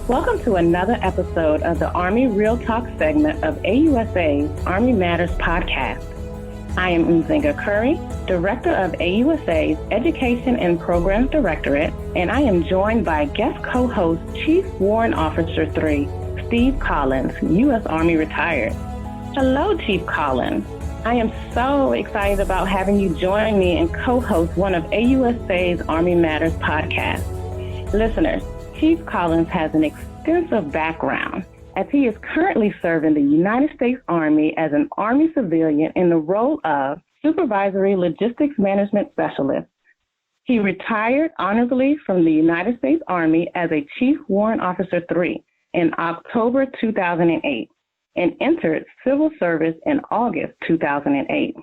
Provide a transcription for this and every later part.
Welcome to another episode of the Army Real Talk segment of AUSA's Army Matters podcast. I am Nzinga Curry, Director of AUSA's Education and Programs Directorate, and I am joined by guest co-host Chief Warrant Officer 3, Steve Collins, U.S. Army retired. Hello, Chief Collins. I am so excited about having you join me and co-host one of AUSA's Army Matters podcasts. Listeners, Chief Collins has an extensive background as he is currently serving the United States Army as an Army civilian in the role of Supervisory Logistics Management Specialist. He retired honorably from the United States Army as a Chief Warrant Officer 3 in October 2008 and entered civil service in August 2008.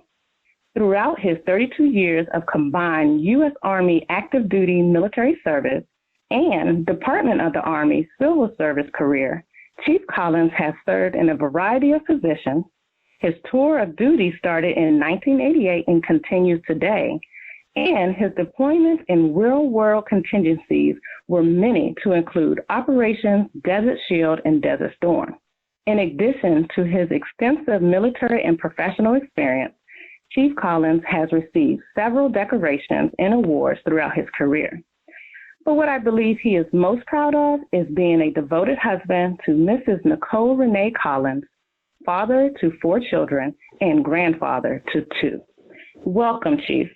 Throughout his 32 years of combined U.S. Army active duty military service and Department of the Army civil service career, Chief Collins has served in a variety of positions. His tour of duty started in 1988 and continues today, and his deployments in real-world contingencies were many, to include Operations Desert Shield and Desert Storm. In addition to his extensive military and professional experience, Chief Collins has received several decorations and awards throughout his career. But what I believe he is most proud of is being a devoted husband to Mrs. Nicole Renee Collins, father to 4 children, and grandfather to 2. Welcome, Chief.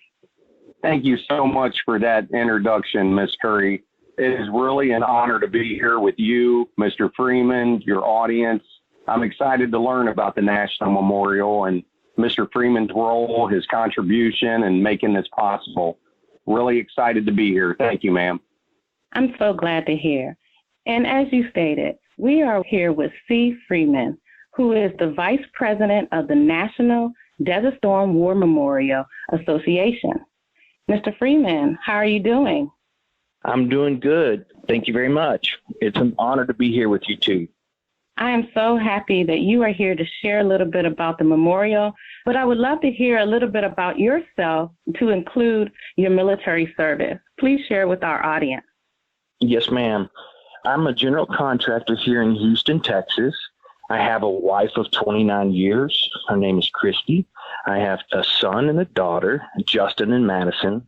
Thank you so much for that introduction, Ms. Curry. It is really an honor to be here with you, Mr. Freeman, your audience. I'm excited to learn about the National Memorial and Mr. Freeman's role, his contribution in making this possible. Really excited to be here. Thank you, ma'am. I'm so glad to hear. And as you stated, we are here with C. Freeman, who is the Vice President of the National Desert Storm War Memorial Association. Mr. Freeman, how are you doing? I'm doing good. Thank you very much. It's an honor to be here with you too. I am so happy that you are here to share a little bit about the memorial, but I would love to hear a little bit about yourself to include your military service. Please share with our audience. Yes, ma'am. I'm a general contractor here in Houston, Texas. I have a wife of 29 years. Her name is Christy. I have a son and a daughter, Justin and Madison.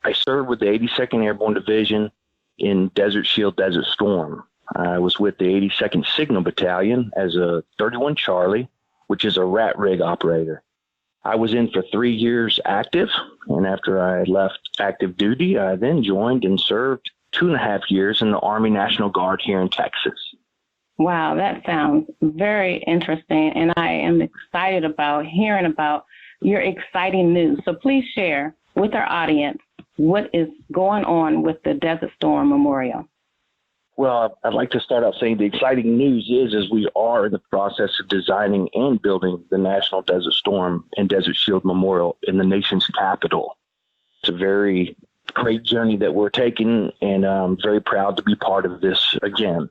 I served with the 82nd Airborne Division in Desert Shield, Desert Storm. I was with the 82nd Signal Battalion as a 31 Charlie, which is a rat rig operator. I was in for 3 years active, and after I left active duty, I then joined and served 2.5 years in the Army National Guard here in Texas. Wow, that sounds very interesting, and I am excited about hearing about your exciting news. So please share with our audience what is going on with the Desert Storm Memorial. Well, I'd like to start out saying the exciting news is we are in the process of designing and building the National Desert Storm and Desert Shield Memorial in the nation's capital. It's a very great journey that we're taking, and I'm very proud to be part of this again.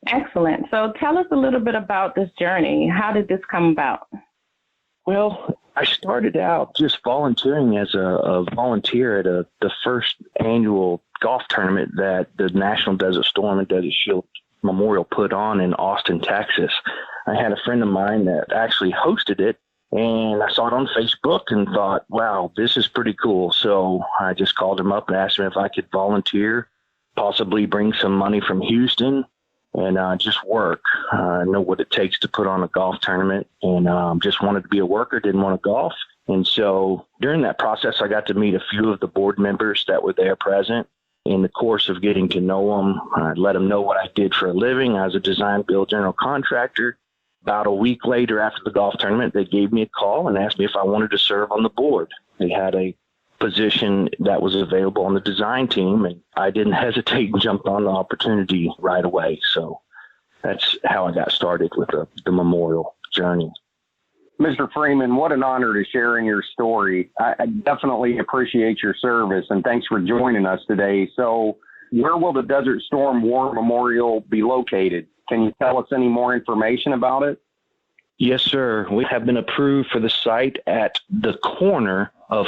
Excellent. So tell us a little bit about this journey. How did this come about? Well, I started out just volunteering as a volunteer at the first annual golf tournament that the National Desert Storm and Desert Shield Memorial put on in Austin, Texas. I had a friend of mine that actually hosted it, and I saw it on Facebook and thought, wow, this is pretty cool. So I just called him up and asked him if I could volunteer, possibly bring some money from Houston, and just work. I know what it takes to put on a golf tournament, and just wanted to be a worker, didn't want to golf. And so during that process, I got to meet a few of the board members that were there present. In the course of getting to know them, I let them know what I did for a living. I was a design build general contractor. About a week later after the golf tournament, they gave me a call and asked me if I wanted to serve on the board. They had a position that was available on the design team, and I didn't hesitate and jumped on the opportunity right away. So that's how I got started with the memorial journey. Mr. Freeman, what an honor to share in your story. I definitely appreciate your service, and thanks for joining us today. So where will the Desert Storm War Memorial be located? Can you tell us any more information about it? Yes, sir. We have been approved for the site at the corner of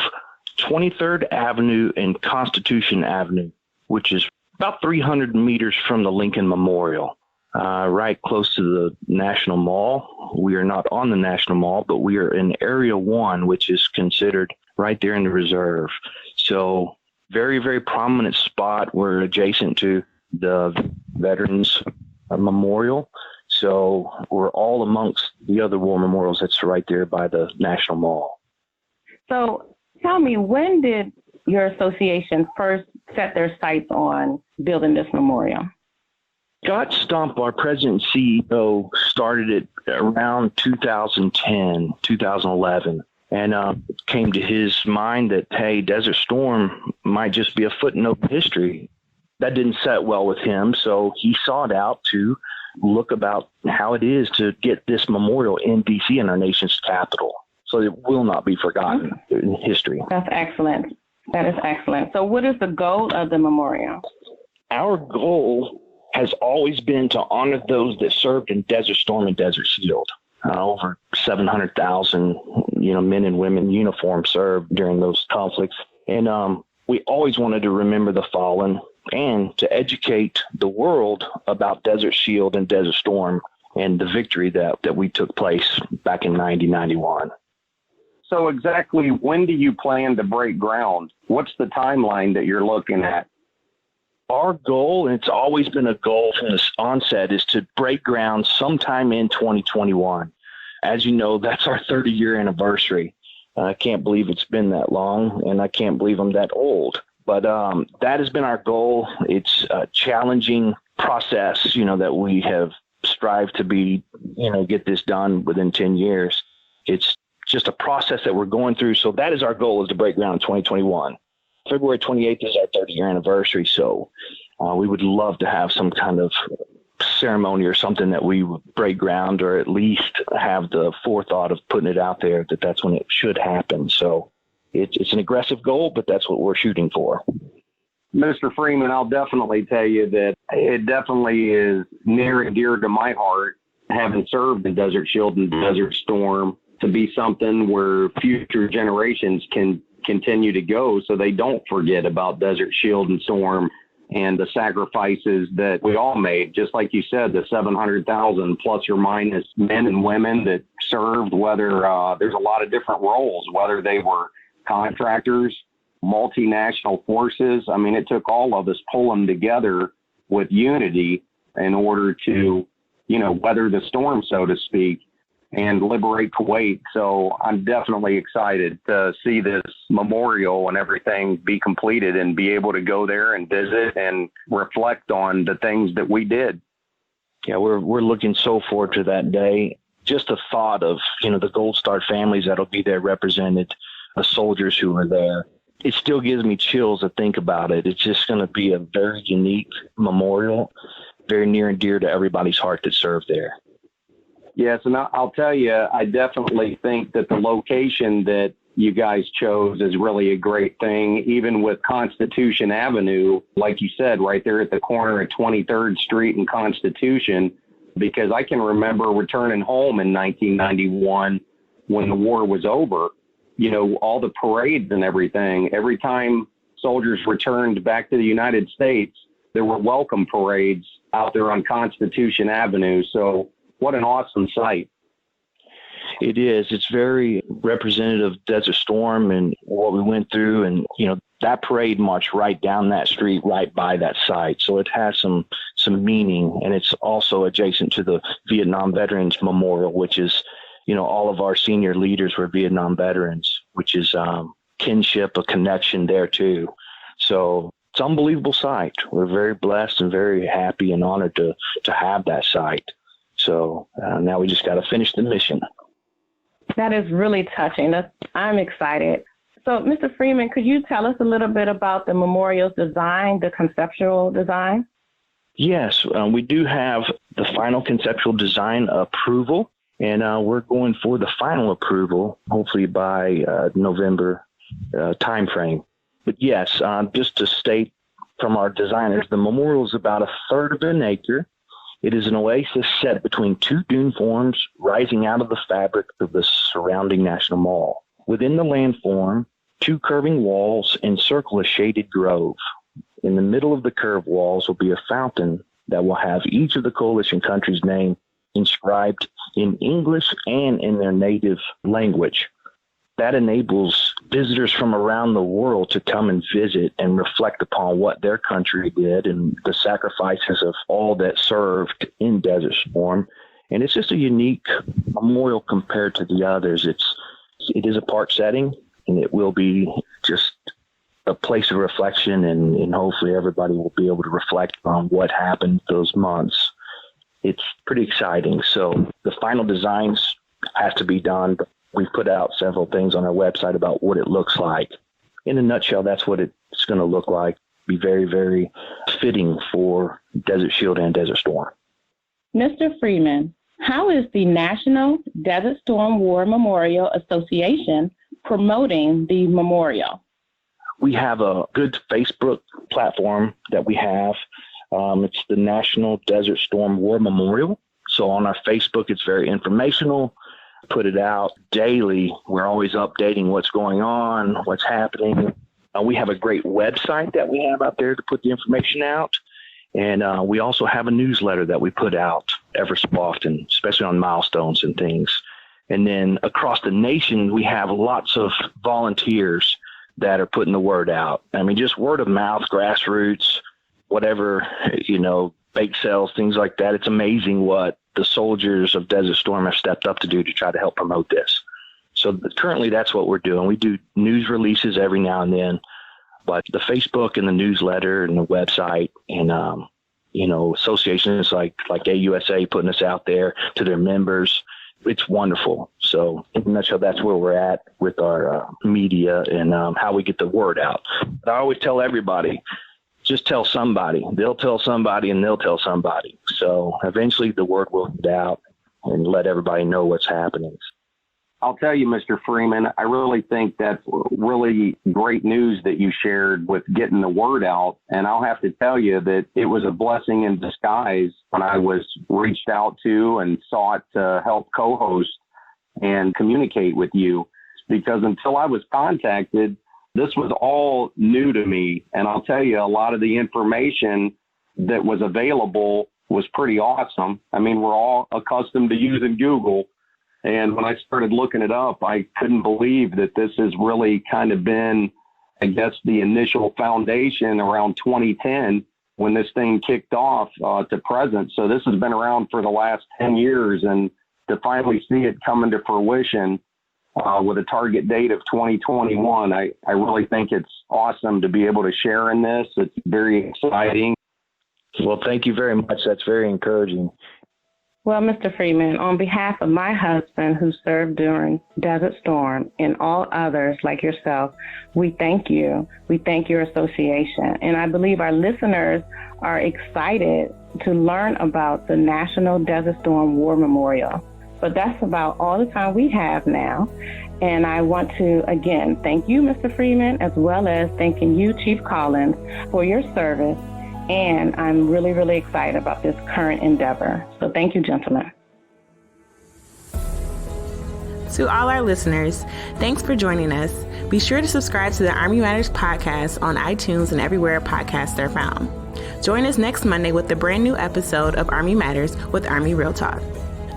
23rd Avenue and Constitution Avenue, which is about 300 meters from the Lincoln Memorial, right close to the National Mall. We are not on the National Mall, but we are in Area 1, which is considered right there in the reserve. So very, very prominent spot. We're adjacent to the Veterans Memorial. So we're all amongst the other war memorials that's right there by the National Mall. So tell me, when did your association first set their sights on building this memorial? Scott Stump, our president and CEO, started it around 2010, 2011. And it came to his mind that, hey, Desert Storm might just be a footnote in history. That didn't set well with him, so he sought out to look about how it is to get this memorial in D.C., in our nation's capital, so it will not be forgotten in history. That's excellent. That is excellent. So what is the goal of the memorial? Our goal has always been to honor those that served in Desert Storm and Desert Shield. Over 700,000, men and women in uniform served during those conflicts. And we always wanted to remember the fallen and to educate the world about Desert Shield and Desert Storm and the victory that we took place back in 1991. So exactly when do you plan to break ground? What's the timeline that you're looking at? Our goal, and it's always been a goal from the onset, is to break ground sometime in 2021. As you know, that's our 30-year anniversary. I can't believe it's been that long, and I can't believe I'm that old. But that has been our goal. It's a challenging process, that we have strived to be, get this done within 10 years. It's just a process that we're going through. So that is our goal, is to break ground in 2021. February 28th is our 30-year anniversary, so we would love to have some kind of ceremony or something that we would break ground, or at least have the forethought of putting it out there that that's when it should happen. So it's an aggressive goal, but that's what we're shooting for. Mr. Freeman, I'll definitely tell you that it definitely is near and dear to my heart, having served in Desert Shield and Desert Storm, to be something where future generations can continue to go so they don't forget about Desert Shield and Storm and the sacrifices that we all made. Just like you said, the 700,000 plus or minus men and women that served, whether there's a lot of different roles, whether they were contractors, multinational forces. I mean, it took all of us pulling together with unity in order to, weather the storm, so to speak, and liberate Kuwait. So I'm definitely excited to see this memorial and everything be completed and be able to go there and visit and reflect on the things that we did. Yeah, we're looking so forward to that day. Just the thought of, the Gold Star families that'll be there represented, the soldiers who are there. It still gives me chills to think about it. It's just going to be a very unique memorial, very near and dear to everybody's heart that served there. Yes, and I'll tell you, I definitely think that the location that you guys chose is really a great thing, even with Constitution Avenue, like you said, right there at the corner of 23rd Street and Constitution, because I can remember returning home in 1991 when the war was over, all the parades and everything. Every time soldiers returned back to the United States, there were welcome parades out there on Constitution Avenue. So what an awesome sight. It is. It's very representative of Desert Storm and what we went through. And, that parade marched right down that street, right by that site. So it has some meaning. And it's also adjacent to the Vietnam Veterans Memorial, which is, all of our senior leaders were Vietnam veterans, which is kinship, a connection there too. So it's an unbelievable sight. We're very blessed and very happy and honored to have that site. So now we just got to finish the mission. That is really touching. I'm excited. So, Mr. Freeman, could you tell us a little bit about the memorial's design, the conceptual design? Yes, we do have the final conceptual design approval, and we're going for the final approval, hopefully by November timeframe. But yes, just to state from our designers, the memorial is about 1/3 of an acre. It is an oasis set between two dune forms rising out of the fabric of the surrounding National Mall. Within the landform, two curving walls encircle a shaded grove. In the middle of the curved walls will be a fountain that will have each of the coalition countries' name inscribed in English and in their native language. That enables visitors from around the world to come and visit and reflect upon what their country did and the sacrifices of all that served in Desert Storm. And it's just a unique memorial compared to the others. It is a park setting, and it will be just a place of reflection, and hopefully everybody will be able to reflect on what happened those months. It's pretty exciting. So the final designs has to be done. We've put out several things on our website about what it looks like. In a nutshell, that's what it's going to look like. Be very, very fitting for Desert Shield and Desert Storm. Mr. Freeman, how is the National Desert Storm War Memorial Association promoting the memorial? We have a good Facebook platform that we have. It's the National Desert Storm War Memorial. So on our Facebook, it's very informational. Put it out daily. We're always updating what's going on, what's happening. We have a great website that we have out there to put the information out. And we also have a newsletter that we put out ever so often, especially on milestones and things. And then across the nation, we have lots of volunteers that are putting the word out. I mean, just word of mouth, grassroots, whatever, bake sales, things like that. It's amazing what the soldiers of Desert Storm have stepped up to do to try to help promote this. So currently that's what we're doing. We do news releases every now and then, but the Facebook and the newsletter and the website and, associations like AUSA putting us out there to their members, it's wonderful. So in a nutshell, that's where we're at with our media and how we get the word out. But I always tell everybody, just tell somebody. They'll tell somebody and they'll tell somebody. So eventually the word will get out and let everybody know what's happening. I'll tell you, Mr. Freeman, I really think that's really great news that you shared with getting the word out. And I'll have to tell you that it was a blessing in disguise when I was reached out to and sought to help co-host and communicate with you, because until I was contacted, this was all new to me. And I'll tell you, a lot of the information that was available was pretty awesome. I mean, we're all accustomed to using Google. And when I started looking it up, I couldn't believe that this has really kind of been, I guess, the initial foundation around 2010 when this thing kicked off to present. So this has been around for the last 10 years. And to finally see it coming to fruition with a target date of 2021, I really think it's awesome to be able to share in this. It's very exciting. Well, thank you very much. That's very encouraging. Well, Mr. Freeman, on behalf of my husband who served during Desert Storm and all others like yourself, we thank you. We thank your association. And I believe our listeners are excited to learn about the National Desert Storm War Memorial. But that's about all the time we have now. And I want to, again, thank you, Mr. Freeman, as well as thanking you, Chief Collins, for your service. And I'm really, really excited about this current endeavor. So thank you, gentlemen. To all our listeners, thanks for joining us. Be sure to subscribe to the Army Matters podcast on iTunes and everywhere podcasts are found. Join us next Monday with a brand new episode of Army Matters with Army Real Talk.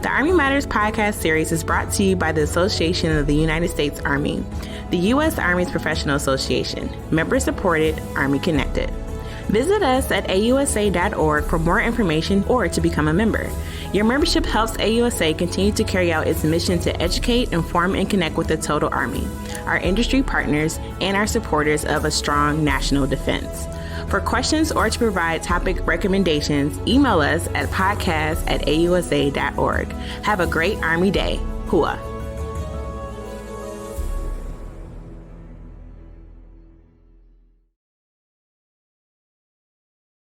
The Army Matters podcast series is brought to you by the Association of the United States Army, the U.S. Army's professional association, member-supported, Army-connected. Visit us at AUSA.org for more information or to become a member. Your membership helps AUSA continue to carry out its mission to educate, inform, and connect with the total Army, our industry partners, and our supporters of a strong national defense. For questions or to provide topic recommendations, email us at podcast@ausa.org. Have a great Army Day. Hua.